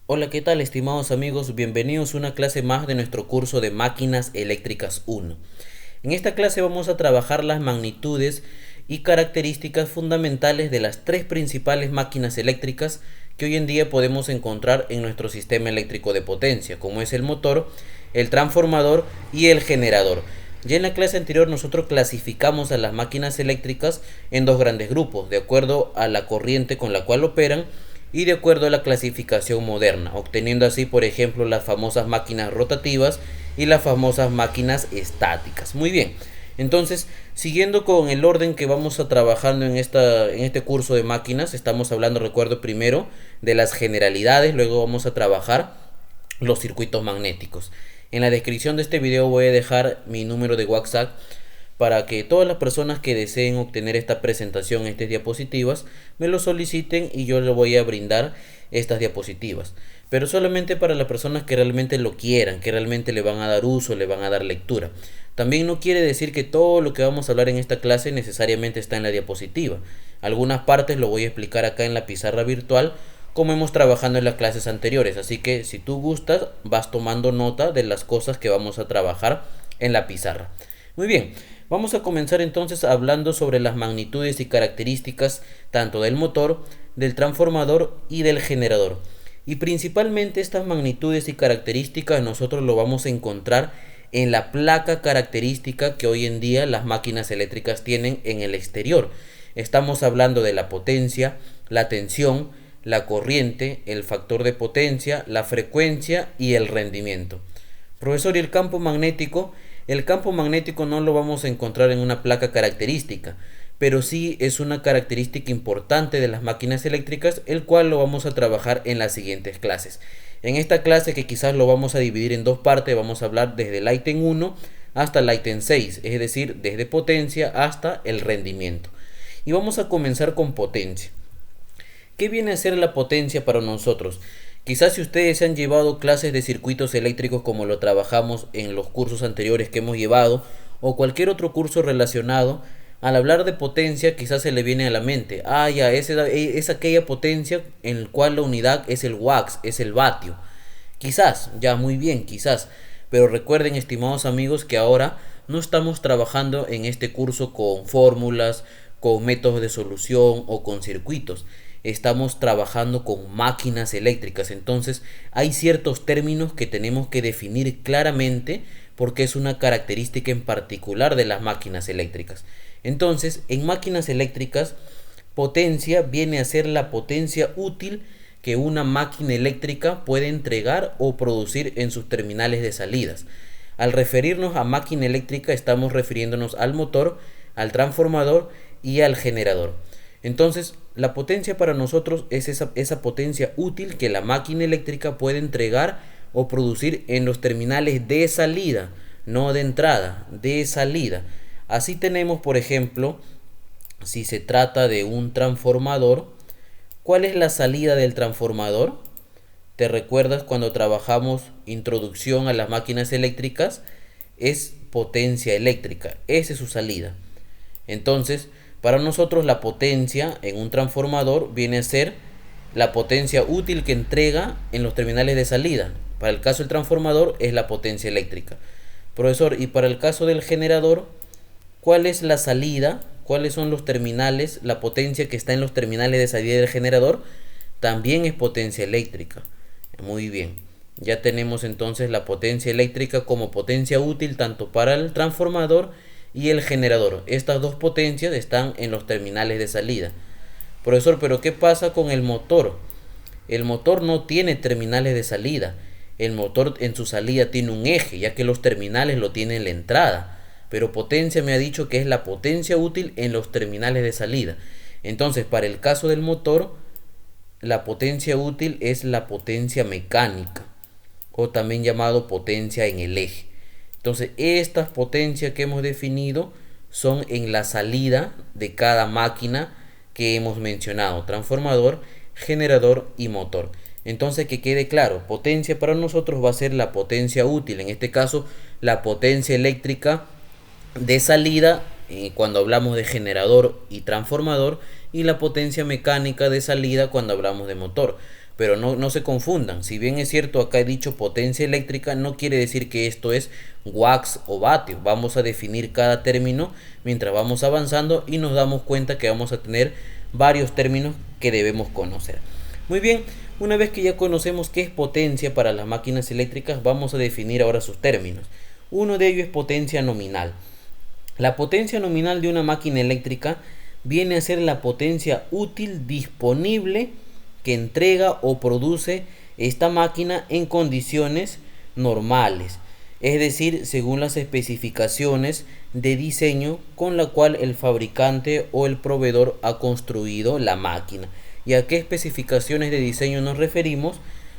Hola, ¿qué tal, estimados amigos? Bienvenidos a una clase más de nuestro curso de Máquinas Eléctricas 1. En esta clase vamos a trabajar las magnitudes y características fundamentales de las tres principales máquinas eléctricas que hoy en día podemos encontrar en nuestro sistema eléctrico de potencia, como es el motor, el transformador y el generador. Ya en la clase anterior nosotros clasificamos a las máquinas eléctricas en dos grandes grupos, de acuerdo a la corriente con la cual operan y de acuerdo a la clasificación moderna, obteniendo así, por ejemplo, las famosas máquinas rotativas y las famosas máquinas estáticas. Muy bien, entonces, siguiendo con el orden que vamos a trabajando en este curso de máquinas, estamos hablando, recuerdo, primero de las generalidades, luego vamos a trabajar los circuitos magnéticos. En la descripción de este video voy a dejar mi número de WhatsApp para que todas las personas que deseen obtener esta presentación, estas diapositivas, me lo soliciten y yo les voy a brindar estas diapositivas. Pero solamente para las personas que realmente lo quieran, que realmente le van a dar uso, le van a dar lectura. También no quiere decir que todo lo que vamos a hablar en esta clase necesariamente está en la diapositiva. Algunas partes lo voy a explicar acá en la pizarra virtual, como hemos trabajado en las clases anteriores. Así que si tú gustas, vas tomando nota de las cosas que vamos a trabajar en la pizarra. Muy bien, vamos a comenzar entonces hablando sobre las magnitudes y características tanto del motor, del transformador y del generador. Y principalmente estas magnitudes y características nosotros lo vamos a encontrar en la placa característica que hoy en día las máquinas eléctricas tienen en el exterior. Estamos hablando de la potencia, la tensión, la corriente, el factor de potencia, la frecuencia y el rendimiento. Profesor, ¿y el campo magnético? El campo magnético no lo vamos a encontrar en una placa característica, pero sí es una característica importante de las máquinas eléctricas, el cual lo vamos a trabajar en las siguientes clases. En esta clase, que quizás lo vamos a dividir en dos partes, vamos a hablar desde el ítem 1 hasta el ítem 6, es decir, desde potencia hasta el rendimiento. Y vamos a comenzar con potencia. ¿Qué viene a ser la potencia para nosotros? Quizás si ustedes se han llevado clases de circuitos eléctricos como lo trabajamos en los cursos anteriores que hemos llevado, o cualquier otro curso relacionado, al hablar de potencia quizás se le viene a la mente, ya, es aquella potencia en la cual la unidad es el watts, es el vatio. Quizás, ya, muy bien, quizás. Pero recuerden, estimados amigos, que ahora no estamos trabajando en este curso con fórmulas, con métodos de solución o con circuitos. Estamos trabajando con máquinas eléctricas. Entonces hay ciertos términos que tenemos que definir claramente porque es una característica en particular de las máquinas eléctricas. Entonces, en máquinas eléctricas, potencia viene a ser la potencia útil que una máquina eléctrica puede entregar o producir en sus terminales de salidas. Al referirnos a máquina eléctrica estamos refiriéndonos al motor, al transformador y al generador. Entonces, la potencia para nosotros es esa potencia útil que la máquina eléctrica puede entregar o producir en los terminales de salida, no de entrada, de salida. Así tenemos, por ejemplo, si se trata de un transformador, ¿cuál es la salida del transformador? ¿Te recuerdas cuando trabajamos introducción a las máquinas eléctricas? Es potencia eléctrica, esa es su salida. Entonces, para nosotros la potencia en un transformador viene a ser la potencia útil que entrega en los terminales de salida. Para el caso del transformador es la potencia eléctrica. Profesor, y para el caso del generador, ¿cuál es la salida? ¿Cuáles son los terminales? La potencia que está en los terminales de salida del generador también es potencia eléctrica. Muy bien. Ya tenemos entonces la potencia eléctrica como potencia útil tanto para el transformador y el generador. Estas dos potencias están en los terminales de salida. Profesor, pero ¿qué pasa con el motor? El motor no tiene terminales de salida. El motor en su salida tiene un eje, ya que los terminales lo tiene en la entrada. Pero potencia me ha dicho que es la potencia útil en los terminales de salida. Entonces, para el caso del motor, la potencia útil es la potencia mecánica, o también llamado potencia en el eje. Entonces, estas potencias que hemos definido son en la salida de cada máquina que hemos mencionado: transformador, generador y motor. Entonces, que quede claro, potencia para nosotros va a ser la potencia útil, en este caso la potencia eléctrica de salida cuando hablamos de generador y transformador, y la potencia mecánica de salida cuando hablamos de motor. Pero no se confundan, si bien es cierto acá he dicho potencia eléctrica, no quiere decir que esto es watts o vatios. Vamos a definir cada término mientras vamos avanzando y nos damos cuenta que vamos a tener varios términos que debemos conocer. Muy bien, una vez que ya conocemos qué es potencia para las máquinas eléctricas, vamos a definir ahora sus términos. Uno de ellos es potencia nominal. La potencia nominal de una máquina eléctrica viene a ser la potencia útil disponible que entrega o produce esta máquina en condiciones normales, es decir, según las especificaciones de diseño con la cual el fabricante o el proveedor ha construido la máquina. ¿Y a qué especificaciones de diseño nos referimos?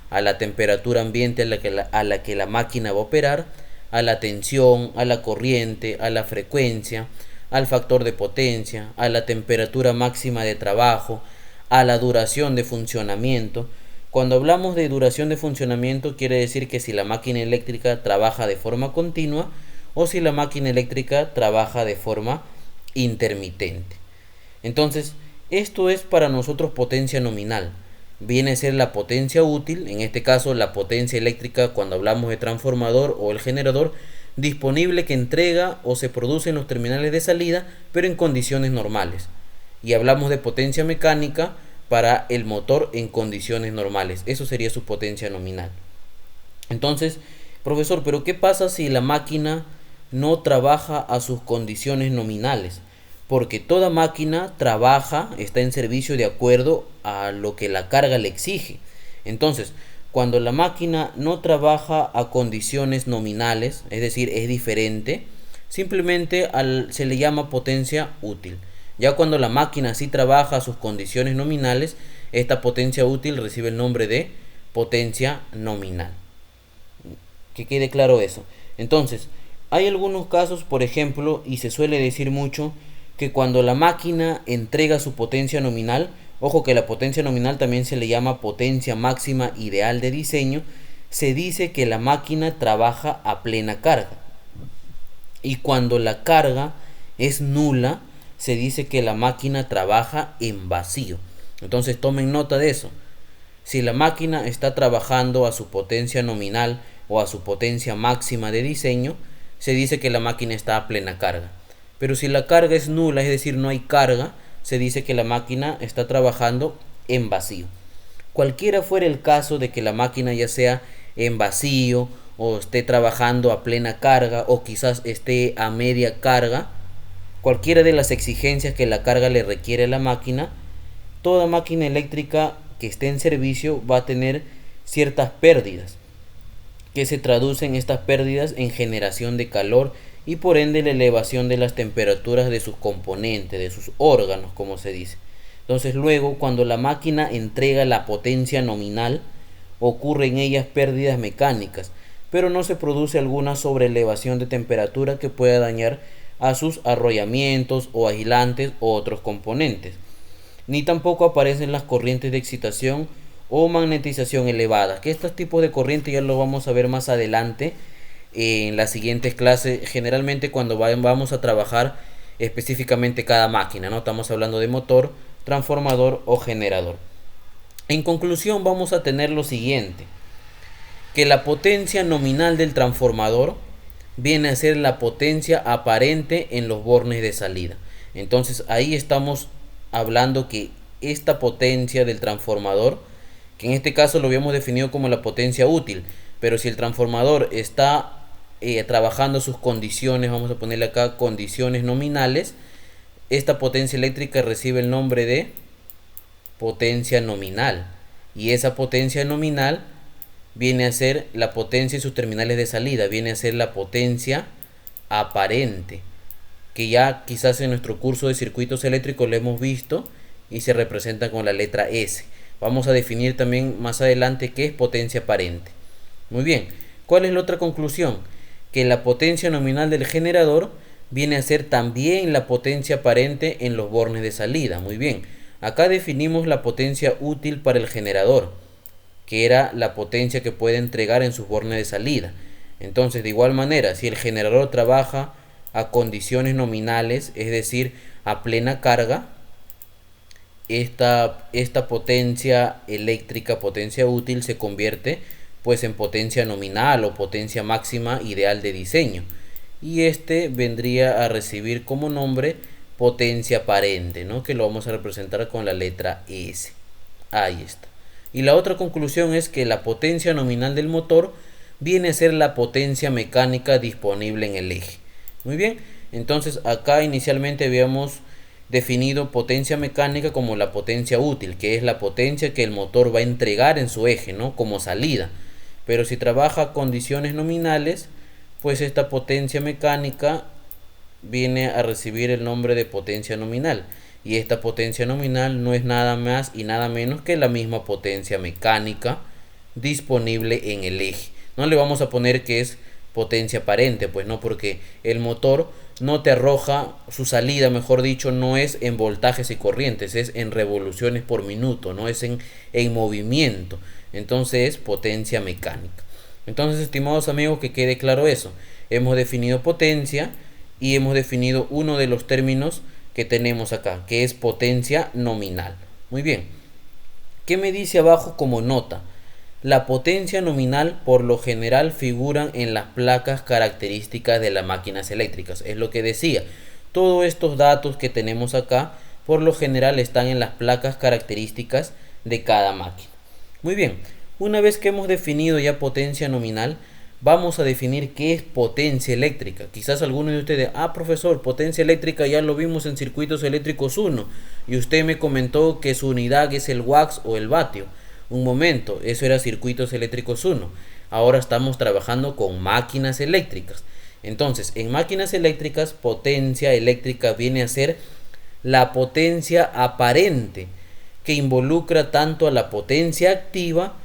A la temperatura ambiente a la que la máquina va a operar, a la tensión, a la corriente, a la frecuencia, al factor de potencia, a la temperatura máxima de trabajo, a la duración de funcionamiento. Cuando hablamos de duración de funcionamiento, quiere decir que si la máquina eléctrica trabaja de forma continua o si la máquina eléctrica trabaja de forma intermitente. Entonces, esto es para nosotros potencia nominal. Viene a ser la potencia útil, en este caso la potencia eléctrica cuando hablamos de transformador o el generador, disponible que entrega o se produce en los terminales de salida, pero en condiciones normales. Y hablamos de potencia mecánica para el motor en condiciones normales. Eso sería su potencia nominal. Entonces, profesor, ¿pero qué pasa si la máquina no trabaja a sus condiciones nominales? Porque toda máquina trabaja, está en servicio de acuerdo a lo que la carga le exige. Entonces, cuando la máquina no trabaja a condiciones nominales, es decir, es diferente, simplemente se le llama potencia útil. Ya cuando la máquina sí trabaja a sus condiciones nominales, esta potencia útil recibe el nombre de potencia nominal. Que quede claro eso. Entonces, hay algunos casos, por ejemplo, y se suele decir mucho, que cuando la máquina entrega su potencia nominal, ojo que la potencia nominal también se le llama potencia máxima ideal de diseño, se dice que la máquina trabaja a plena carga. Y cuando la carga es nula, se dice que la máquina trabaja en vacío. Entonces tomen nota de eso. Si la máquina está trabajando a su potencia nominal o a su potencia máxima de diseño, se dice que la máquina está a plena carga. Pero si la carga es nula, es decir, no hay carga, se dice que la máquina está trabajando en vacío. Cualquiera fuera el caso de que la máquina ya sea en vacío o esté trabajando a plena carga o quizás esté a media carga, cualquiera de las exigencias que la carga le requiere a la máquina, toda máquina eléctrica que esté en servicio va a tener ciertas pérdidas, que se traducen estas pérdidas en generación de calor y por ende la elevación de las temperaturas de sus componentes, de sus órganos, como se dice. Entonces luego, cuando la máquina entrega la potencia nominal, ocurren en ellas pérdidas mecánicas, pero no se produce alguna sobreelevación de temperatura que pueda dañar a sus arrollamientos o aislantes o otros componentes. Ni tampoco aparecen las corrientes de excitación o magnetización elevada, que estos tipos de corrientes ya lo vamos a ver más adelante en las siguientes clases, generalmente cuando vamos a trabajar específicamente cada máquina, ¿no? Estamos hablando de motor, transformador o generador. En conclusión, vamos a tener lo siguiente, que la potencia nominal del transformador viene a ser la potencia aparente en los bornes de salida. Entonces ahí estamos hablando que esta potencia del transformador, que en este caso lo habíamos definido como la potencia útil, pero si el transformador está trabajando sus condiciones, vamos a ponerle acá condiciones nominales, esta potencia eléctrica recibe el nombre de potencia nominal, y esa potencia nominal viene a ser la potencia en sus terminales de salida, viene a ser la potencia aparente, que ya quizás en nuestro curso de circuitos eléctricos lo hemos visto y se representa con la letra S. Vamos a definir también más adelante qué es potencia aparente. Muy bien, ¿cuál es la otra conclusión? Que la potencia nominal del generador viene a ser también la potencia aparente en los bornes de salida. Muy bien, acá definimos la potencia útil para el generador, que era la potencia que puede entregar en sus bornes de salida. Entonces, de igual manera, si el generador trabaja a condiciones nominales, es decir, a plena carga, esta potencia eléctrica, potencia útil, se convierte pues en potencia nominal o potencia máxima ideal de diseño. Y este vendría a recibir como nombre potencia aparente, ¿no? Que lo vamos a representar con la letra S. Ahí está. Y la otra conclusión es que la potencia nominal del motor viene a ser la potencia mecánica disponible en el eje. Muy bien, entonces acá inicialmente habíamos definido potencia mecánica como la potencia útil, que es la potencia que el motor va a entregar en su eje, ¿no? Como salida. Pero si trabaja a condiciones nominales, pues esta potencia mecánica viene a recibir el nombre de potencia nominal. Y esta potencia nominal no es nada más y nada menos que la misma potencia mecánica disponible en el eje. No le vamos a poner que es potencia aparente, pues no, porque el motor no te arroja, su salida, mejor dicho, no es en voltajes y corrientes, es en revoluciones por minuto, no es en movimiento. Entonces es potencia mecánica. Entonces, estimados amigos, que quede claro eso. Hemos definido potencia y hemos definido uno de los términos que tenemos acá, que es potencia nominal. Muy bien. ¿Qué me dice abajo como nota? La potencia nominal por lo general figuran en las placas características de las máquinas eléctricas. Es lo que decía. Todos estos datos que tenemos acá por lo general están en las placas características de cada máquina. Muy bien. Una vez que hemos definido ya potencia nominal, vamos a definir qué es potencia eléctrica. Quizás algunos de ustedes, profesor, potencia eléctrica ya lo vimos en circuitos eléctricos 1 y usted me comentó que su unidad es el watts o el vatio. Un momento, eso era circuitos eléctricos 1. Ahora estamos trabajando con máquinas eléctricas. Entonces, en máquinas eléctricas, potencia eléctrica viene a ser la potencia aparente, que involucra tanto a la potencia activa,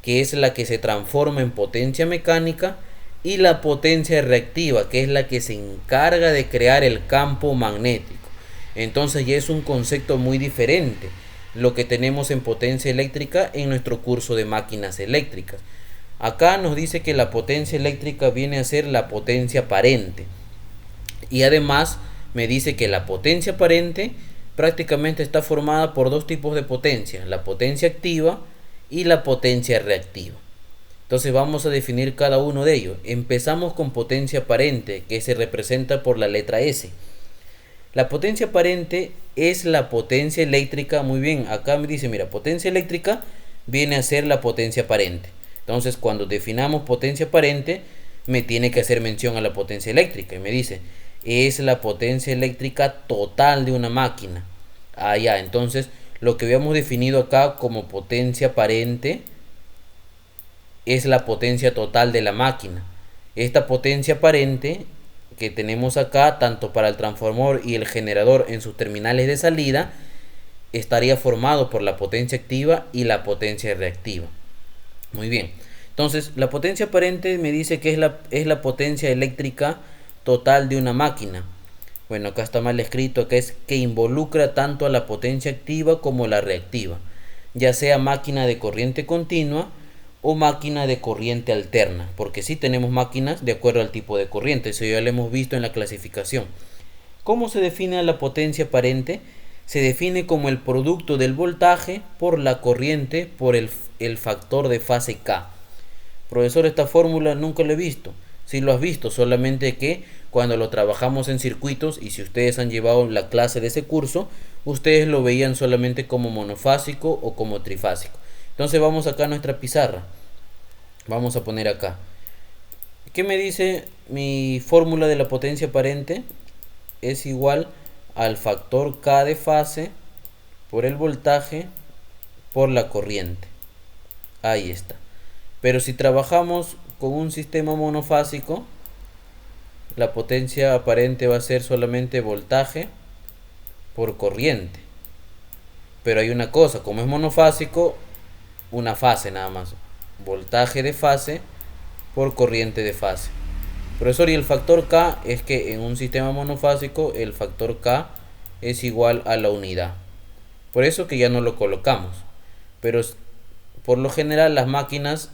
que es la que se transforma en potencia mecánica, y la potencia reactiva, que es la que se encarga de crear el campo magnético. Entonces ya es un concepto muy diferente lo que tenemos en potencia eléctrica en nuestro curso de máquinas eléctricas. Acá nos dice que la potencia eléctrica viene a ser la potencia aparente, y además me dice que la potencia aparente prácticamente está formada por dos tipos de potencia, la potencia activa y la potencia reactiva. Entonces vamos a definir cada uno de ellos. Empezamos con potencia aparente, que se representa por la letra S. La potencia aparente es la potencia eléctrica. Muy bien, acá me dice, mira, potencia eléctrica viene a ser la potencia aparente. Entonces cuando definamos potencia aparente, me tiene que hacer mención a la potencia eléctrica. Y me dice, es la potencia eléctrica total de una máquina. Ya, entonces lo que habíamos definido acá como potencia aparente es la potencia total de la máquina. Esta potencia aparente que tenemos acá, tanto para el transformador y el generador en sus terminales de salida, estaría formado por la potencia activa y la potencia reactiva. Muy bien. Entonces, la potencia aparente me dice que es la potencia eléctrica total de una máquina. Bueno, acá está mal escrito, que es que involucra tanto a la potencia activa como la reactiva, ya sea máquina de corriente continua o máquina de corriente alterna, porque sí tenemos máquinas de acuerdo al tipo de corriente, eso ya lo hemos visto en la clasificación. ¿Cómo se define la potencia aparente? Se define como el producto del voltaje por la corriente por el factor de fase K. Profesor, esta fórmula nunca la he visto. Sí lo has visto, solamente que cuando lo trabajamos en circuitos, y si ustedes han llevado la clase de ese curso, ustedes lo veían solamente como monofásico o como trifásico. Entonces vamos acá a nuestra pizarra. Vamos a poner acá. ¿Qué me dice mi fórmula de la potencia aparente? Es igual al factor K de fase por el voltaje por la corriente. Ahí está. Pero si trabajamos con un sistema monofásico, la potencia aparente va a ser solamente voltaje por corriente. Pero hay una cosa, como es monofásico, una fase nada más. Voltaje de fase por corriente de fase. Profesor, y el factor K es que en un sistema monofásico el factor K es igual a la unidad. Por eso que ya no lo colocamos. Pero por lo general las máquinas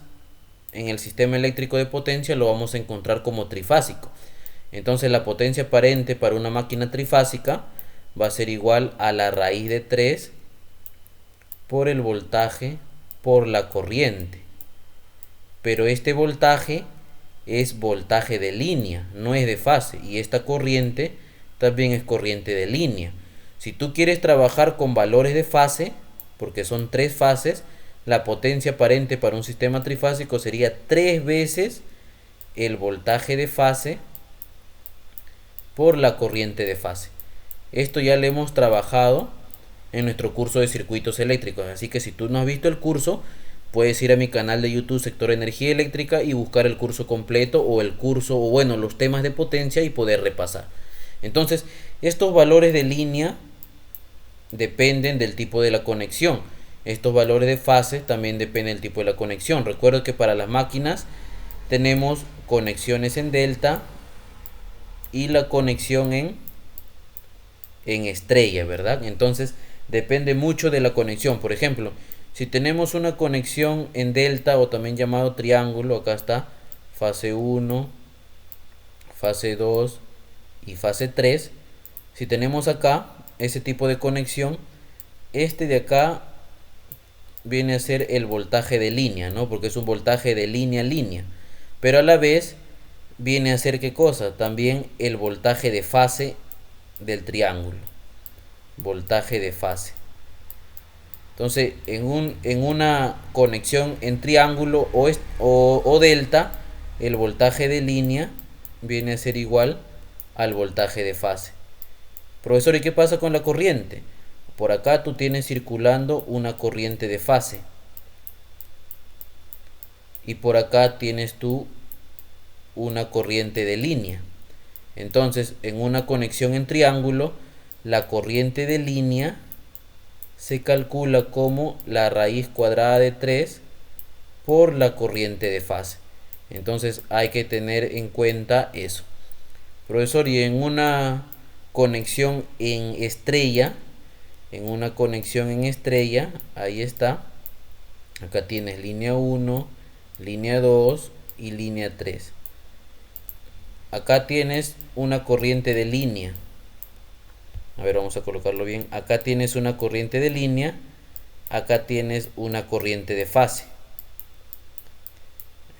en el sistema eléctrico de potencia lo vamos a encontrar como trifásico. Entonces la potencia aparente para una máquina trifásica va a ser igual a la raíz de 3 por el voltaje por la corriente. Pero este voltaje es voltaje de línea, no es de fase. Y esta corriente también es corriente de línea. Si tú quieres trabajar con valores de fase, porque son 3 fases, la potencia aparente para un sistema trifásico sería 3 veces el voltaje de fase por la corriente de fase. Esto ya lo hemos trabajado en nuestro curso de circuitos eléctricos. Así que si tú no has visto el curso, puedes ir a mi canal de YouTube Sector Energía Eléctrica y buscar el curso completo o el curso, o bueno, los temas de potencia y poder repasar. Entonces, estos valores de línea dependen del tipo de la conexión. Estos valores de fase también dependen del tipo de la conexión. Recuerda que para las máquinas tenemos conexiones en delta y la conexión en estrella, ¿verdad? Entonces depende mucho de la conexión. Por ejemplo, si tenemos una conexión en delta o también llamado triángulo, acá está fase 1, fase 2 y fase 3. Si tenemos acá ese tipo de conexión, este de acá viene a ser el voltaje de línea, ¿no? Porque es un voltaje de línea a línea. Pero a la vez viene a ser, ¿qué cosa? También el voltaje de fase del triángulo. Voltaje de fase. Entonces, en una conexión en triángulo o delta, el voltaje de línea viene a ser igual al voltaje de fase. Profesor, ¿y qué pasa con la corriente? Por acá tú tienes circulando una corriente de fase. Y por acá tienes tú una corriente de línea. Entonces, en una conexión en triángulo, la corriente de línea se calcula como la raíz cuadrada de 3 por la corriente de fase. Entonces hay que tener en cuenta eso. Profesor, y en una conexión en estrella, ahí está. Acá tienes línea 1, línea 2 y línea 3. Acá tienes una corriente de línea. A ver, vamos a colocarlo bien. Acá tienes una corriente de línea. Acá tienes una corriente de fase.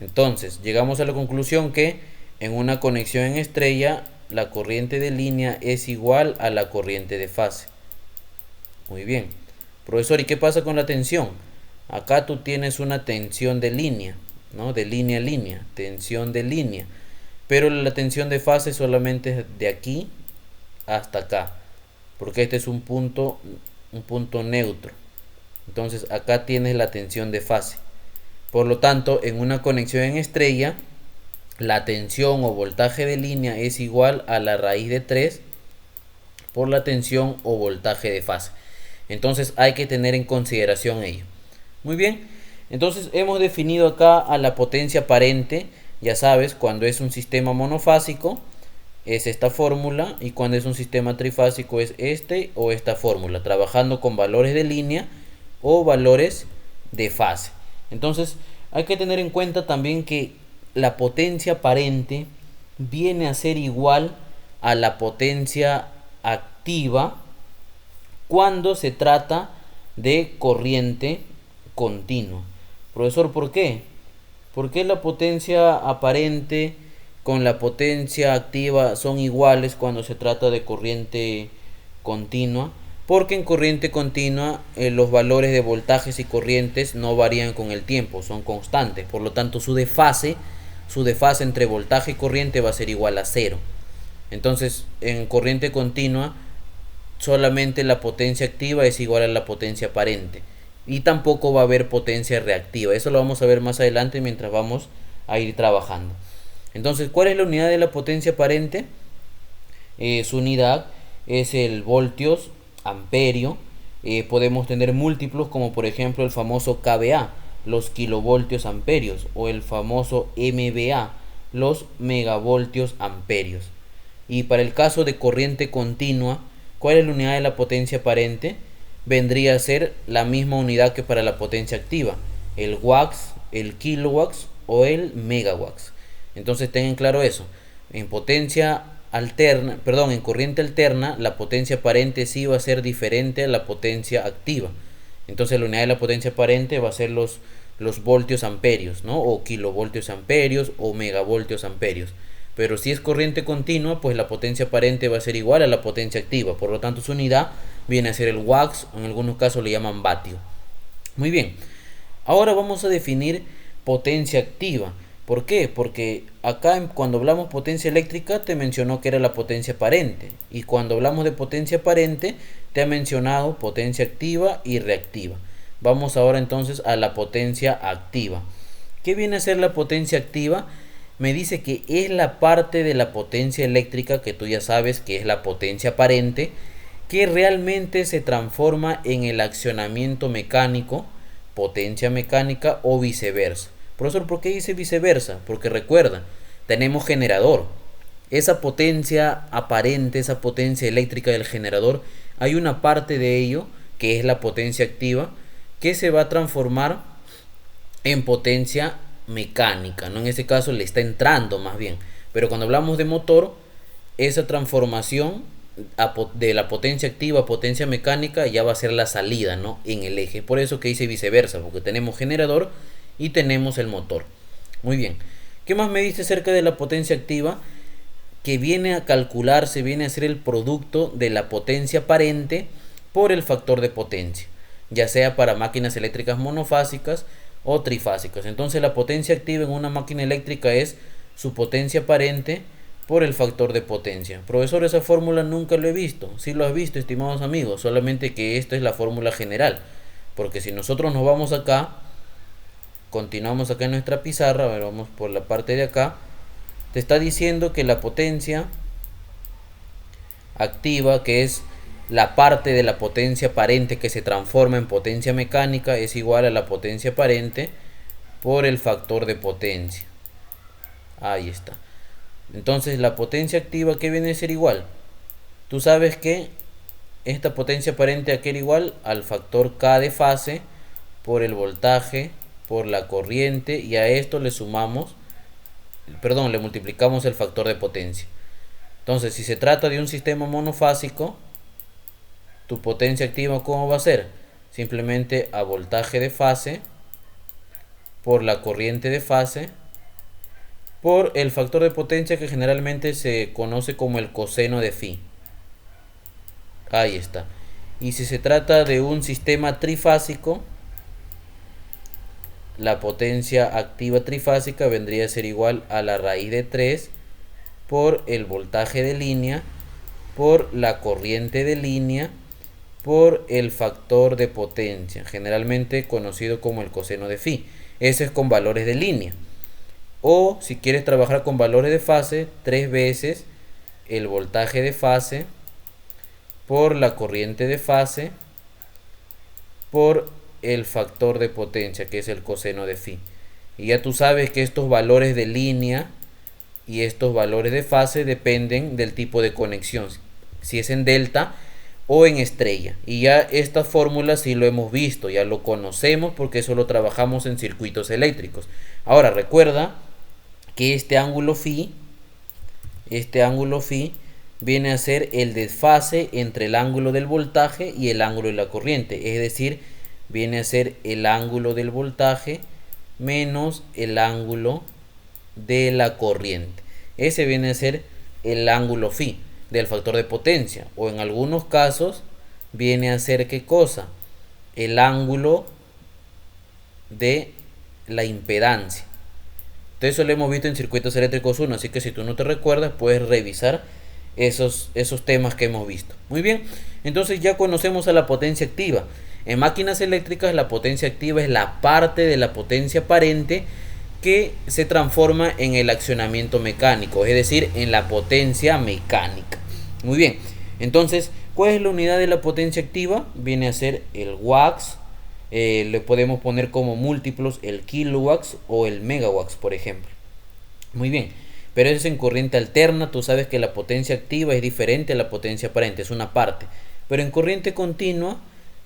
Entonces, llegamos a la conclusión que en una conexión en estrella, la corriente de línea es igual a la corriente de fase. Muy bien. Profesor, ¿y qué pasa con la tensión? Acá tú tienes una tensión de línea, ¿no? De línea a línea. Tensión de línea. Pero la tensión de fase solamente es de aquí hasta acá, porque este es un punto neutro. Entonces acá tienes la tensión de fase. Por lo tanto, en una conexión en estrella, la tensión o voltaje de línea es igual a la raíz de 3 por la tensión o voltaje de fase. Entonces hay que tener en consideración ello. Muy bien, entonces hemos definido acá a la potencia aparente. Ya sabes, cuando es un sistema monofásico es esta fórmula, y cuando es un sistema trifásico es este o esta fórmula, trabajando con valores de línea o valores de fase. Entonces hay que tener en cuenta también que la potencia aparente viene a ser igual a la potencia activa cuando se trata de corriente continua. Profesor, ¿por qué? ¿Por qué la potencia aparente con la potencia activa son iguales cuando se trata de corriente continua? Porque en corriente continua los valores de voltajes y corrientes no varían con el tiempo, son constantes. Por lo tanto, su desfase entre voltaje y corriente va a ser igual a 0. Entonces, en corriente continua, solamente la potencia activa es igual a la potencia aparente. Y tampoco va a haber potencia reactiva. Eso lo vamos a ver más adelante mientras vamos a ir trabajando. Entonces, ¿cuál es la unidad de la potencia aparente? Su unidad es el voltios amperio. Podemos tener múltiplos como por ejemplo el famoso kVA, los kilovoltios amperios, o el famoso MVA, los megavoltios amperios. Y para el caso de corriente continua, ¿cuál es la unidad de la potencia aparente? Vendría a ser la misma unidad que para la potencia activa, el watts, el kilowatts o el megawatts. Entonces tengan claro eso. En corriente alterna, la potencia aparente sí va a ser diferente a la potencia activa. Entonces la unidad de la potencia aparente va a ser los voltios amperios, ¿no? O kilovoltios amperios o megavoltios amperios. Pero si es corriente continua, pues la potencia aparente va a ser igual a la potencia activa. Por lo tanto, su unidad viene a ser el watts, o en algunos casos le llaman vatio. Muy bien. Ahora vamos a definir potencia activa. ¿Por qué? Porque acá cuando hablamos potencia eléctrica te mencionó que era la potencia aparente. Y cuando hablamos de potencia aparente te ha mencionado potencia activa y reactiva. Vamos ahora entonces a la potencia activa. ¿Qué viene a ser la potencia activa? Me dice que es la parte de la potencia eléctrica, que tú ya sabes que es la potencia aparente, que realmente se transforma en el accionamiento mecánico, potencia mecánica o viceversa. Profesor, ¿por qué dice viceversa? Porque recuerda, tenemos generador. Esa potencia aparente, esa potencia eléctrica del generador, hay una parte de ello, que es la potencia activa, que se va a transformar en potencia mecánica, ¿no? En este caso le está entrando más bien. Pero cuando hablamos de motor, esa transformación de la potencia activa a potencia mecánica ya va a ser la salida, ¿no? En el eje. Por eso que dice viceversa, porque tenemos generador y tenemos el motor. Muy bien. ¿Qué más me dice acerca de la potencia activa? Que viene a calcularse, viene a ser el producto de la potencia aparente por el factor de potencia, ya sea para máquinas eléctricas monofásicas o trifásicas. Entonces la potencia activa en una máquina eléctrica es su potencia aparente por el factor de potencia. Profesor, esa fórmula nunca lo he visto. Sí lo has visto, estimados amigos, solamente que esta es la fórmula general. Porque si nosotros nos vamos acá, continuamos acá en nuestra pizarra, a ver, vamos por la parte de acá, te está diciendo que la potencia activa, que es la parte de la potencia aparente que se transforma en potencia mecánica, es igual a la potencia aparente por el factor de potencia. Ahí está. Entonces la potencia activa, ¿qué viene a ser igual? Tú sabes que esta potencia aparente aquel igual al factor K de fase por el voltaje por la corriente, y a esto le sumamos, le multiplicamos el factor de potencia. Entonces, si se trata de un sistema monofásico, tu potencia activa, ¿cómo va a ser? Simplemente a voltaje de fase por la corriente de fase por el factor de potencia, que generalmente se conoce como el coseno de phi. Ahí está. Y si se trata de un sistema trifásico, la potencia activa trifásica vendría a ser igual a la raíz de 3 por el voltaje de línea por la corriente de línea por el factor de potencia, generalmente conocido como el coseno de phi. Eso es con valores de línea. O si quieres trabajar con valores de fase, 3 veces el voltaje de fase por la corriente de fase por el factor de potencia, que es el coseno de phi. Y ya tú sabes que estos valores de línea y estos valores de fase dependen del tipo de conexión, si es en delta o en estrella. Y ya esta fórmula sí lo hemos visto, ya lo conocemos porque eso lo trabajamos en circuitos eléctricos. Ahora recuerda que este ángulo phi viene a ser el desfase entre el ángulo del voltaje y el ángulo de la corriente, es decir, viene a ser el ángulo del voltaje menos el ángulo de la corriente. Ese viene a ser el ángulo phi del factor de potencia, o en algunos casos viene a ser ¿qué cosa? El ángulo de la impedancia. Entonces eso lo hemos visto en circuitos eléctricos 1, así que si tú no te recuerdas puedes revisar esos temas que hemos visto. Muy bien, entonces ya conocemos a la potencia activa. En máquinas eléctricas la potencia activa es la parte de la potencia aparente que se transforma en el accionamiento mecánico, es decir, en la potencia mecánica. Muy bien, entonces, ¿cuál es la unidad de la potencia activa? Viene a ser el watts, le podemos poner como múltiplos el kilowatts o el megawatts, por ejemplo. Muy bien, pero eso es en corriente alterna. Tú sabes que la potencia activa es diferente a la potencia aparente, es una parte. Pero en corriente continua,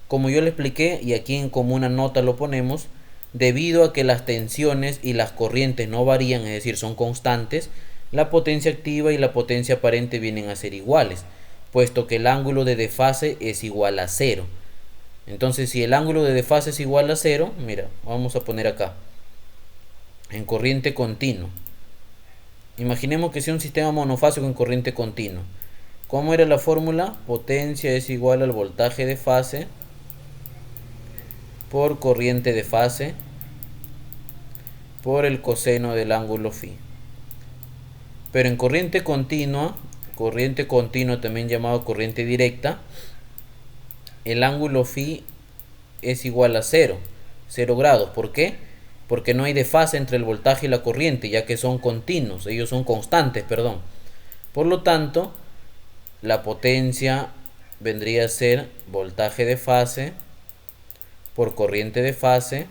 como yo le expliqué, y aquí como una nota lo ponemos, debido a que las tensiones y las corrientes no varían, es decir, son constantes, la potencia activa y la potencia aparente vienen a ser iguales, puesto que el ángulo de desfase es igual a 0. Entonces, si el ángulo de desfase es igual a 0, mira, vamos a poner acá, en corriente continua. Imaginemos que sea un sistema monofásico en corriente continua. ¿Cómo era la fórmula? Potencia es igual al voltaje de fase por corriente de fase por el coseno del ángulo phi. Pero en corriente continua también llamado corriente directa, el ángulo phi es igual a 0 grados. ¿Por qué? Porque no hay desfase entre el voltaje y la corriente, ya que son continuos, ellos son constantes, perdón. Por lo tanto, la potencia vendría a ser voltaje de fase por corriente de fase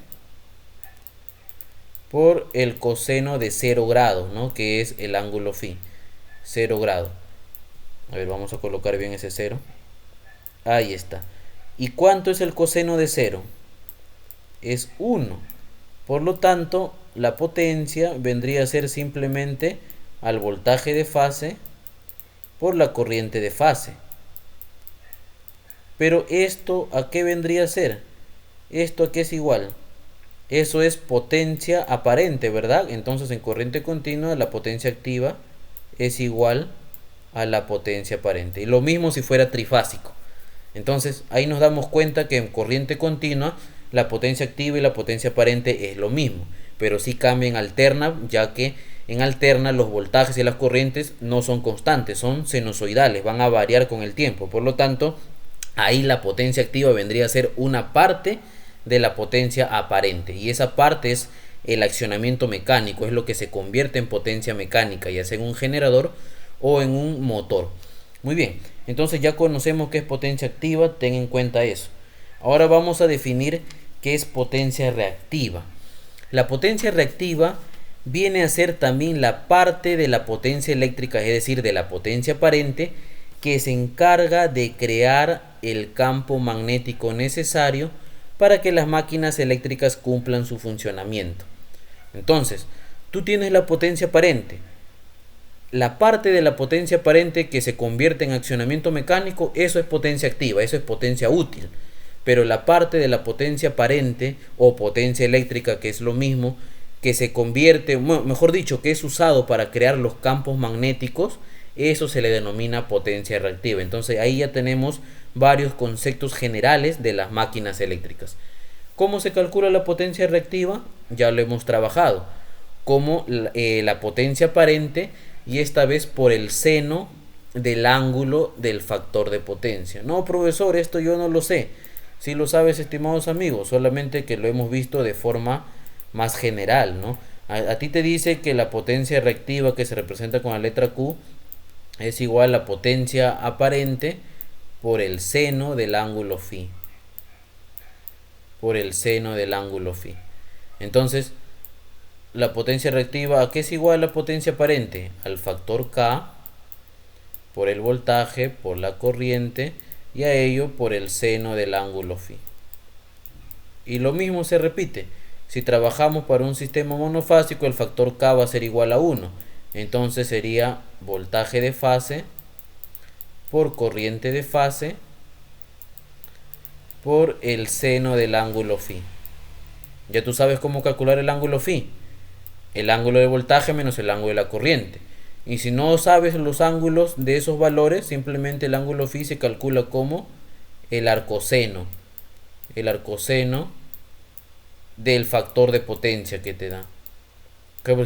por el coseno de 0 grados, ¿no? Que es el ángulo phi, 0 grados. A ver, vamos a colocar bien ese 0. Ahí está. ¿Y cuánto es el coseno de 0? Es 1. Por lo tanto, la potencia vendría a ser simplemente al voltaje de fase por la corriente de fase. Pero esto, ¿a qué vendría a ser? ¿Esto a qué es igual? Eso es potencia aparente, ¿verdad? Entonces en corriente continua la potencia activa es igual a la potencia aparente. Y lo mismo si fuera trifásico. Entonces ahí nos damos cuenta que en corriente continua la potencia activa y la potencia aparente es lo mismo, pero sí cambia en alterna, ya que en alterna los voltajes y las corrientes no son constantes, son sinusoidales, van a variar con el tiempo. Por lo tanto, ahí la potencia activa vendría a ser una parte de la potencia aparente, y esa parte es el accionamiento mecánico, es lo que se convierte en potencia mecánica, ya sea en un generador o en un motor. Muy bien, entonces ya conocemos qué es potencia activa, ten en cuenta eso. Ahora vamos a definir qué es potencia reactiva. La potencia reactiva viene a ser también la parte de la potencia eléctrica, es decir, de la potencia aparente, que se encarga de crear el campo magnético necesario para que las máquinas eléctricas cumplan su funcionamiento. Entonces, tú tienes la potencia aparente. La parte de la potencia aparente que se convierte en accionamiento mecánico, eso es potencia activa, eso es potencia útil. Pero la parte de la potencia aparente o potencia eléctrica, que es lo mismo, que se convierte, mejor dicho, que es usado para crear los campos magnéticos, eso se le denomina potencia reactiva. Entonces ahí ya tenemos varios conceptos generales de las máquinas eléctricas. ¿Cómo se calcula la potencia reactiva? Ya lo hemos trabajado. Como la potencia aparente, y esta vez por el seno del ángulo del factor de potencia. No, profesor, esto yo no lo sé. Si lo sabes, estimados amigos, solamente que lo hemos visto de forma más general, ¿no? A ti te dice que la potencia reactiva, que se representa con la letra Q, es igual a la potencia aparente por el seno del ángulo phi. Por el seno del ángulo phi. Entonces, la potencia reactiva, ¿a qué es igual la potencia aparente? Al factor K por el voltaje, por la corriente, y a ello por el seno del ángulo phi. Y lo mismo se repite. Si trabajamos para un sistema monofásico, el factor K va a ser igual a 1. Entonces sería voltaje de fase por corriente de fase por el seno del ángulo phi. Ya tú sabes cómo calcular el ángulo phi. El ángulo de voltaje menos el ángulo de la corriente. Y si no sabes los ángulos de esos valores, simplemente el ángulo phi se calcula como el arcoseno. El arcoseno del factor de potencia que te da.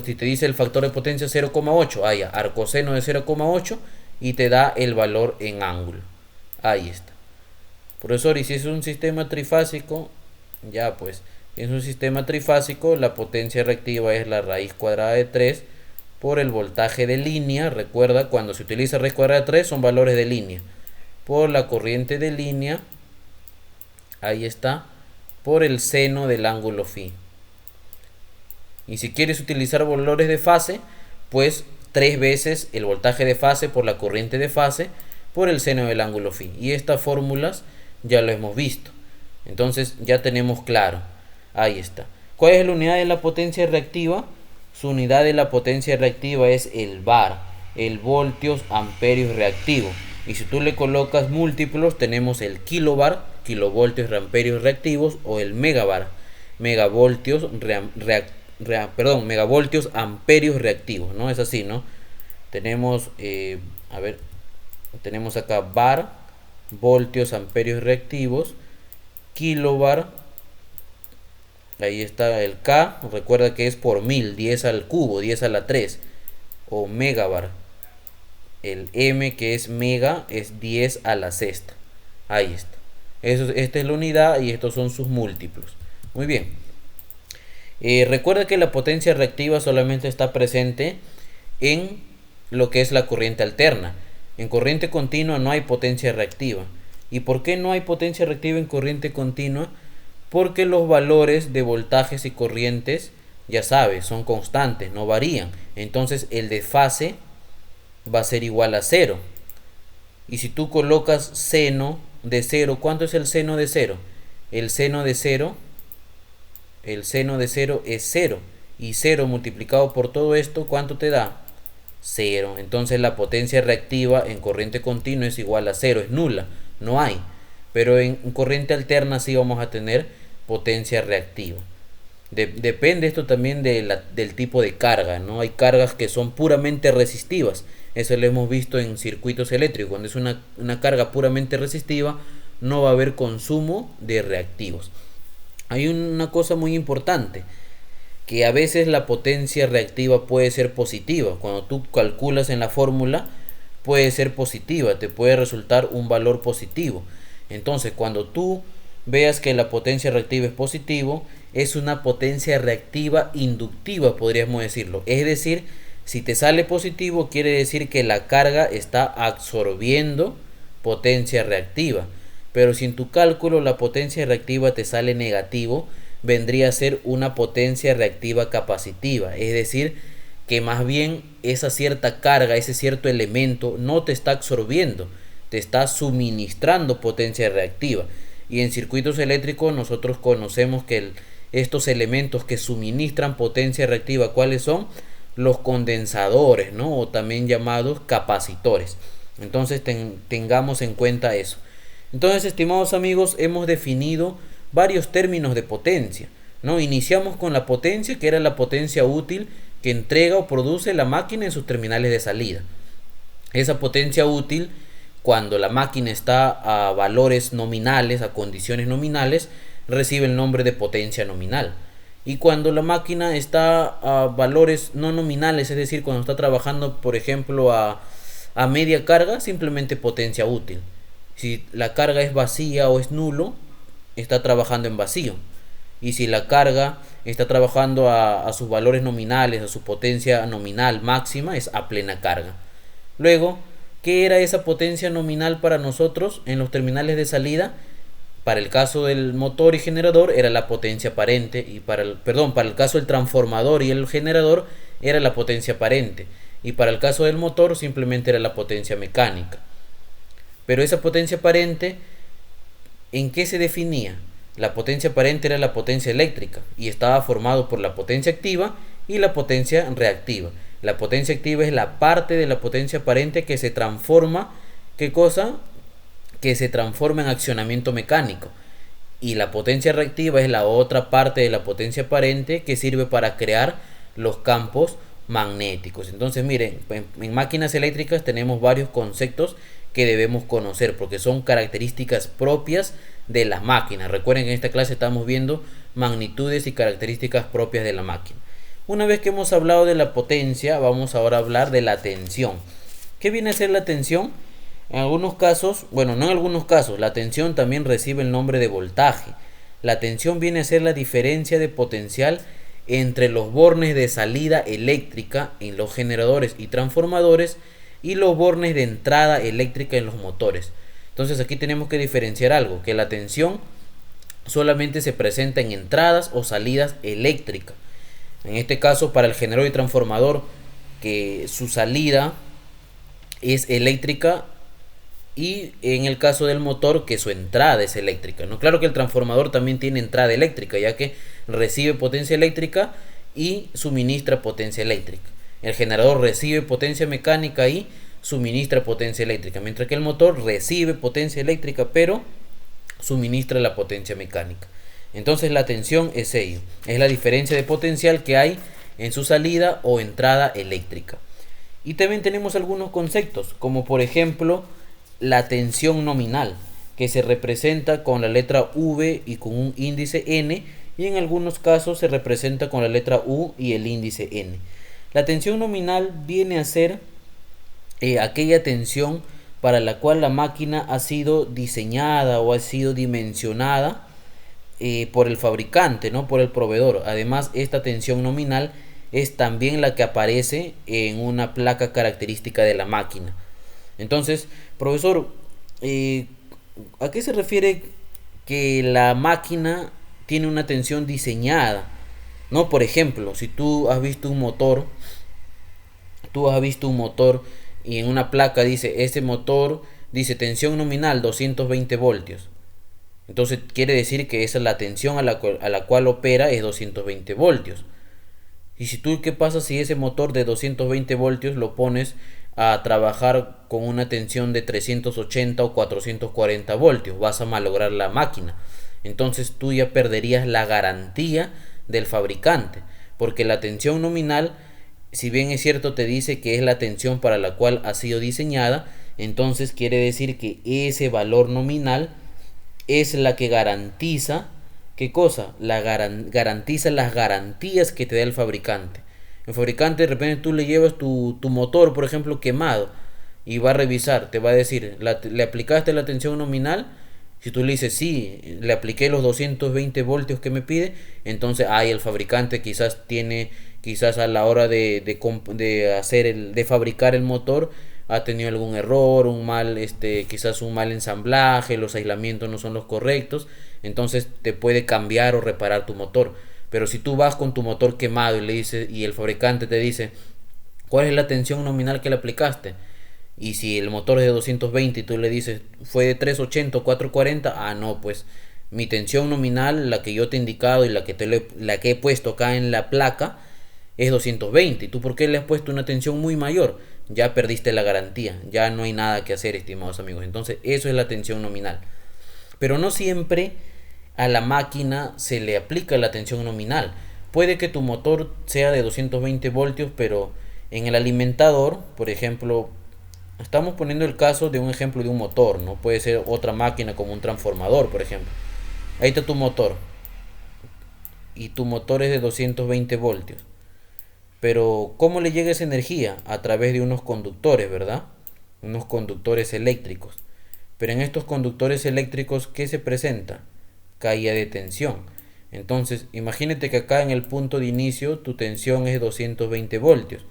Si te dice el factor de potencia 0,8, ahí arcoseno de 0,8 y te da el valor en ángulo. Ahí está. Profesor, y si es un sistema trifásico, ya pues, si es un sistema trifásico, la potencia reactiva es la raíz cuadrada de 3 por el voltaje de línea. Recuerda, cuando se utiliza raíz cuadrada de 3 son valores de línea. Por la corriente de línea, ahí está, por el seno del ángulo phi. Y si quieres utilizar valores de fase, pues 3 veces el voltaje de fase por la corriente de fase por el seno del ángulo phi. Y estas fórmulas ya lo hemos visto. Entonces ya tenemos claro. Ahí está. ¿Cuál es la unidad de la potencia reactiva? Su unidad de la potencia reactiva es el var, el voltios amperios reactivo. Y si tú le colocas múltiplos, tenemos el kilovar, kilovoltios reamperios reactivos, o el megavar, megavoltios megavoltios amperios reactivos, ¿no? Es así, ¿no? Tenemos, a ver, tenemos acá var, voltios amperios reactivos, kilovar, ahí está el K, recuerda que es por 1000, 10 al cubo, 10 a la 3, o megavar, el M, que es mega, es 10 a la sexta, ahí está. Esta es la unidad y estos son sus múltiplos. Muy bien. Recuerda que la potencia reactiva solamente está presente en lo que es la corriente alterna. En corriente continua no hay potencia reactiva. ¿Y por qué no hay potencia reactiva en corriente continua? Porque los valores de voltajes y corrientes, ya sabes, son constantes, no varían. Entonces el desfase va a ser igual a 0. Y si tú colocas seno de 0, ¿cuánto es el seno de 0? El seno de 0 es 0. Y 0 multiplicado por todo esto, ¿cuánto te da? 0. Entonces la potencia reactiva en corriente continua es igual a 0, es nula, no hay. Pero en corriente alterna sí vamos a tener potencia reactiva. Depende esto también del tipo de carga, ¿no? Hay cargas que son puramente resistivas. Eso lo hemos visto en circuitos eléctricos. Cuando es una carga puramente resistiva, no va a haber consumo de reactivos. Hay una cosa muy importante, que a veces la potencia reactiva puede ser positiva. Cuando tú calculas en la fórmula, puede ser positiva, te puede resultar un valor positivo. Entonces, cuando tú veas que la potencia reactiva es positivo, es una potencia reactiva inductiva, podríamos decirlo. Es decir, si te sale positivo, quiere decir que la carga está absorbiendo potencia reactiva. Pero si en tu cálculo la potencia reactiva te sale negativo, vendría a ser una potencia reactiva capacitiva. Es decir, que más bien esa cierta carga, ese cierto elemento no te está absorbiendo, te está suministrando potencia reactiva. Y en circuitos eléctricos nosotros conocemos que estos elementos que suministran potencia reactiva, ¿cuáles son? Los condensadores, ¿no? O también llamados capacitores. Entonces tengamos en cuenta eso. Entonces, estimados amigos, hemos definido varios términos de potencia, ¿no? Iniciamos con la potencia, que era la potencia útil que entrega o produce la máquina en sus terminales de salida. Esa potencia útil, cuando la máquina está a valores nominales, a condiciones nominales, recibe el nombre de potencia nominal. Y cuando la máquina está a valores no nominales, es decir, cuando está trabajando, por ejemplo, a media carga, simplemente potencia útil. Si la carga es vacía o es nulo, está trabajando en vacío. Y si la carga está trabajando a sus valores nominales, a su potencia nominal máxima, es a plena carga. Luego, ¿qué era esa potencia nominal para nosotros en los terminales de salida? Para el caso del motor y generador era la potencia aparente, y para el caso del transformador y el generador era la potencia aparente, y para el caso del motor simplemente era la potencia mecánica. Pero esa potencia aparente, ¿en qué se definía? La potencia aparente era la potencia eléctrica y estaba formado por la potencia activa y la potencia reactiva. La potencia activa es la parte de la potencia aparente que se transforma, ¿qué cosa? Que se transforma en accionamiento mecánico. Y la potencia reactiva es la otra parte de la potencia aparente que sirve para crear los campos magnéticos. Entonces, miren, en máquinas eléctricas tenemos varios conceptos que debemos conocer porque son características propias de las máquinas. Recuerden que en esta clase estamos viendo magnitudes y características propias de la máquina. Una vez que hemos hablado de la potencia, vamos ahora a hablar de la tensión. ¿Qué viene a ser la tensión? En algunos casos, bueno, no en algunos casos, la tensión también recibe el nombre de voltaje. La tensión viene a ser la diferencia de potencial entre los bornes de salida eléctrica en los generadores y transformadores y los bornes de entrada eléctrica en los motores. Entonces aquí tenemos que diferenciar algo, que la tensión solamente se presenta en entradas o salidas eléctricas. En este caso, para el generador y transformador, que su salida es eléctrica, y en el caso del motor, que su entrada es eléctrica, ¿no? Claro que el transformador también tiene entrada eléctrica, ya que recibe potencia eléctrica y suministra potencia eléctrica. El generador recibe potencia mecánica y suministra potencia eléctrica, mientras que el motor recibe potencia eléctrica, pero suministra la potencia mecánica. Entonces la tensión es ello, es la diferencia de potencial que hay en su salida o entrada eléctrica. Y también tenemos algunos conceptos, como por ejemplo la tensión nominal, que se representa con la letra V y con un índice N, y en algunos casos se representa con la letra U y el índice N. La tensión nominal viene a ser aquella tensión para la cual la máquina ha sido diseñada o ha sido dimensionada por el fabricante, no por el proveedor. Además, esta tensión nominal es también la que aparece en una placa característica de la máquina. Entonces, profesor, ¿a qué se refiere que la máquina tiene una tensión diseñada? No, por ejemplo, si tú has visto un motor, y en una placa dice, ese motor dice tensión nominal 220 voltios. Entonces quiere decir que esa es la tensión a la cual opera, es 220 voltios. Y si tú, ¿qué pasa si ese motor de 220 voltios lo pones a trabajar con una tensión de 380 o 440 voltios? Vas a malograr la máquina. Entonces tú ya perderías la garantía del fabricante, porque la tensión nominal, si bien es cierto, te dice que es la tensión para la cual ha sido diseñada, entonces quiere decir que ese valor nominal es la que garantiza, ¿qué cosa? Garantiza las garantías que te da el fabricante. El fabricante, de repente tú le llevas tu motor, por ejemplo, quemado, y va a revisar, te va a decir, ¿le aplicaste la tensión nominal? Si tú le dices, sí, le apliqué los 220 voltios que me pide, entonces el fabricante quizás a la hora de fabricar el motor, ha tenido algún error, quizás un mal ensamblaje, los aislamientos no son los correctos, entonces te puede cambiar o reparar tu motor. Pero si tú vas con tu motor quemado y el fabricante te dice, ¿cuál es la tensión nominal que le aplicaste? Y si el motor es de 220 y tú le dices, fue de 380 o 440, no, pues mi tensión nominal, la que yo te he indicado y la que he puesto acá en la placa, es 220. ¿Y tú por qué le has puesto una tensión muy mayor? Ya perdiste la garantía, ya no hay nada que hacer, estimados amigos. Entonces eso es la tensión nominal. Pero no siempre a la máquina se le aplica la tensión nominal. Puede que tu motor sea de 220 voltios, pero en el alimentador, por ejemplo, estamos poniendo el caso de un ejemplo de un motor, ¿no? Puede ser otra máquina como un transformador, por ejemplo. Ahí está tu motor. Y tu motor es de 220 voltios. Pero ¿cómo le llega esa energía? A través de unos conductores, ¿verdad? Unos conductores eléctricos. Pero en estos conductores eléctricos, ¿qué se presenta? Caída de tensión. Entonces, imagínate que acá en el punto de inicio tu tensión es 220 voltios.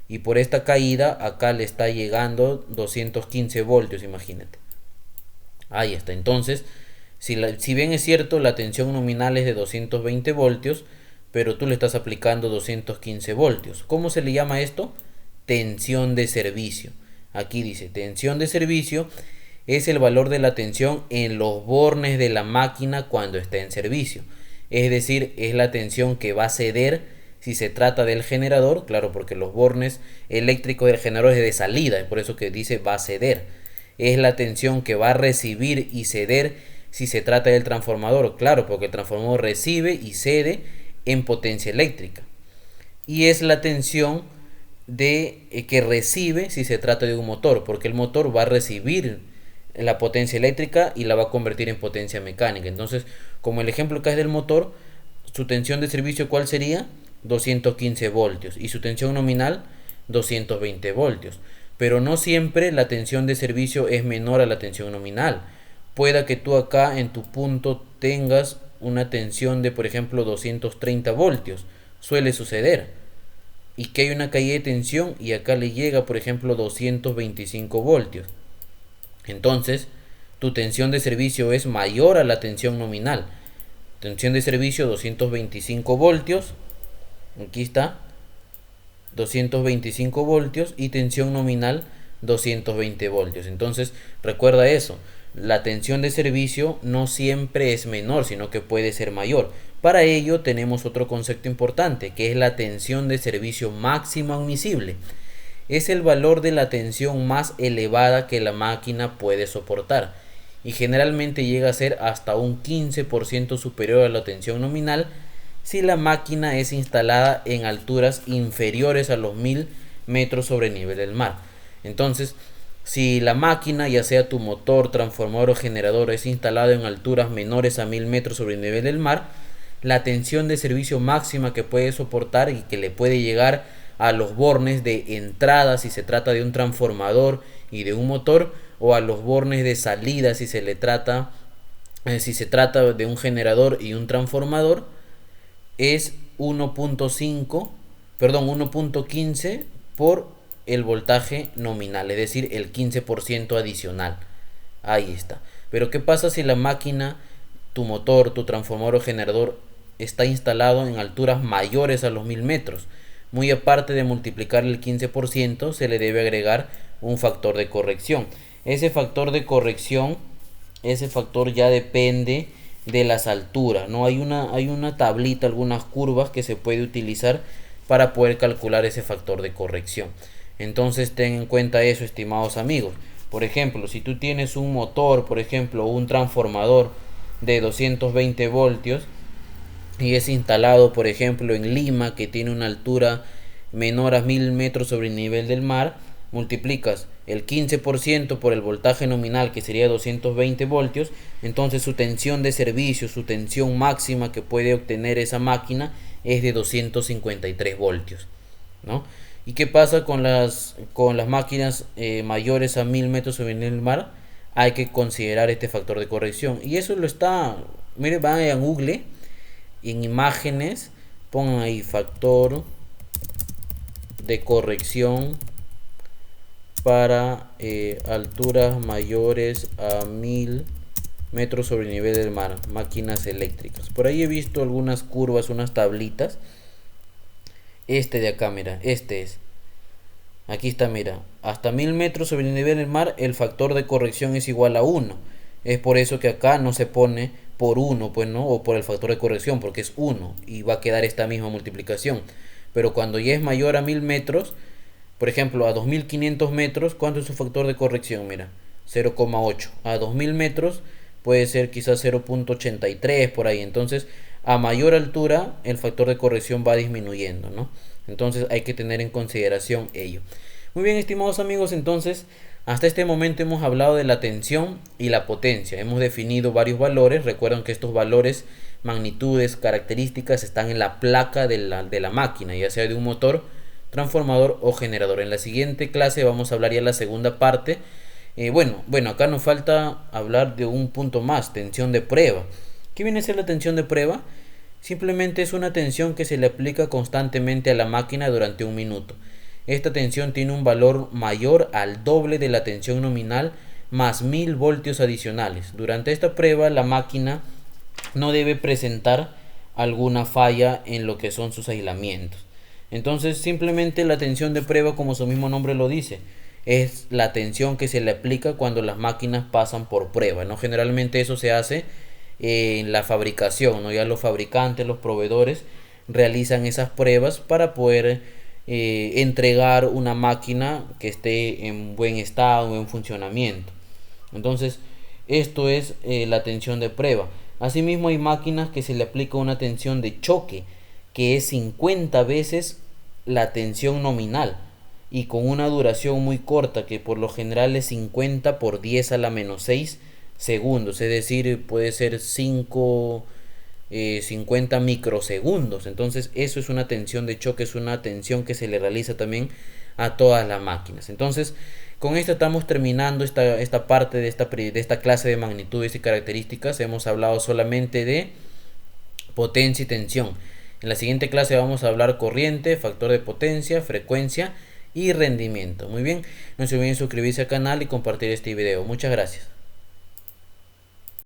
Y por esta caída, acá le está llegando 215 voltios, imagínate. Ahí está. Entonces, si bien es cierto, la tensión nominal es de 220 voltios, pero tú le estás aplicando 215 voltios. ¿Cómo se le llama esto? Tensión de servicio. Aquí dice, tensión de servicio es el valor de la tensión en los bornes de la máquina cuando está en servicio. Es decir, es la tensión que va a ceder si se trata del generador, claro, porque los bornes eléctricos del generador es de salida, es por eso que dice va a ceder. Es la tensión que va a recibir y ceder si se trata del transformador, claro, porque el transformador recibe y cede en potencia eléctrica. Y es la tensión que recibe si se trata de un motor, porque el motor va a recibir la potencia eléctrica y la va a convertir en potencia mecánica. Entonces, como el ejemplo que es del motor, su tensión de servicio, ¿cuál sería? 215 voltios. Y su tensión nominal, 220 voltios. Pero no siempre la tensión de servicio es menor a la tensión nominal. Pueda que tú acá en tu punto tengas una tensión de, por ejemplo, 230 voltios. Suele suceder. Y que hay una caída de tensión y acá le llega, por ejemplo, 225 voltios. Entonces, tu tensión de servicio es mayor a la tensión nominal. Tensión de servicio 225 voltios. Aquí está. 225 voltios y tensión nominal 220 voltios. Entonces, recuerda eso. La tensión de servicio no siempre es menor, sino que puede ser mayor. Para ello tenemos otro concepto importante, que es la tensión de servicio máxima admisible. Es el valor de la tensión más elevada que la máquina puede soportar. y generalmente llega a ser hasta un 15% superior a la tensión nominal si la máquina es instalada en alturas inferiores a los 1000 metros sobre el nivel del mar. Entonces, si la máquina, ya sea tu motor, transformador o generador, es instalado en alturas menores a 1000 metros sobre el nivel del mar, la tensión de servicio máxima que puede soportar y que le puede llegar a los bornes de entrada si se trata de un transformador y de un motor, o a los bornes de salida si se trata de un generador y un transformador, es 1.15 por el voltaje nominal, es decir, el 15% adicional. Ahí está. Pero ¿qué pasa si la máquina, tu motor, tu transformador o generador está instalado en alturas mayores a los 1000 metros? Muy aparte de multiplicar el 15%, se le debe agregar un factor de corrección. Ese factor de corrección, ese factor ya depende de las alturas, ¿no? Hay una tablita, algunas curvas que se puede utilizar para poder calcular ese factor de corrección. Entonces ten en cuenta eso, estimados amigos. Por ejemplo, si tú tienes un motor, por ejemplo, un transformador de 220 voltios y es instalado, por ejemplo, en Lima, que tiene una altura menor a 1000 metros sobre el nivel del mar, multiplicas el 15% por el voltaje nominal, que sería 220 voltios, entonces su tensión de servicio, su tensión máxima que puede obtener esa máquina es de 253 voltios, ¿no? ¿Y qué pasa con las máquinas mayores a 1000 metros sobre el nivel del mar? Hay que considerar este factor de corrección. Y eso lo está, mire, van a Google, en imágenes, pongan ahí factor de corrección para alturas mayores a 1000 metros sobre el nivel del mar, máquinas eléctricas. Por ahí he visto algunas curvas, unas tablitas. Este de acá, mira, este es. Aquí está, mira, hasta 1000 metros sobre el nivel del mar el factor de corrección es igual a 1. Es por eso que acá no se pone por 1, pues no, o por el factor de corrección, porque es 1 y va a quedar esta misma multiplicación. Pero cuando ya es mayor a 1000 metros, por ejemplo, a 2500 metros, ¿cuánto es su factor de corrección? Mira, 0,8. A 2000 metros puede ser quizás 0.83 por ahí. Entonces, a mayor altura, el factor de corrección va disminuyendo, ¿no? Entonces, hay que tener en consideración ello. Muy bien, estimados amigos, entonces, hasta este momento hemos hablado de la tensión y la potencia. Hemos definido varios valores. Recuerden que estos valores, magnitudes, características, están en la placa de la máquina, ya sea de un motor, transformador o generador. En la siguiente clase vamos a hablar ya la segunda parte. Bueno, acá nos falta hablar de un punto más, tensión de prueba. ¿Qué viene a ser la tensión de prueba? Simplemente es una tensión que se le aplica constantemente a la máquina durante un minuto. Esta tensión tiene un valor mayor al doble de la tensión nominal más 1000 voltios adicionales. Durante esta prueba la máquina no debe presentar alguna falla en lo que son sus aislamientos. Entonces simplemente la tensión de prueba, como su mismo nombre lo dice, es la tensión que se le aplica cuando las máquinas pasan por prueba, ¿no? Generalmente eso se hace en la fabricación, ¿no? Ya los fabricantes, los proveedores realizan esas pruebas para poder entregar una máquina que esté en buen estado, en funcionamiento. Entonces esto es la tensión de prueba. Asimismo hay máquinas que se le aplica una tensión de choque, que es 50 veces la tensión nominal y con una duración muy corta, que por lo general es 50 por 10 a la menos 6 segundos, es decir, puede ser 50 microsegundos. Entonces eso es una tensión de choque, es una tensión que se le realiza también a todas las máquinas. Entonces con esto estamos terminando esta parte de esta clase de magnitudes y características. Hemos hablado solamente de potencia y tensión. En la siguiente clase vamos a hablar corriente, factor de potencia, frecuencia y rendimiento. Muy bien, no se olviden suscribirse al canal y compartir este video. Muchas gracias.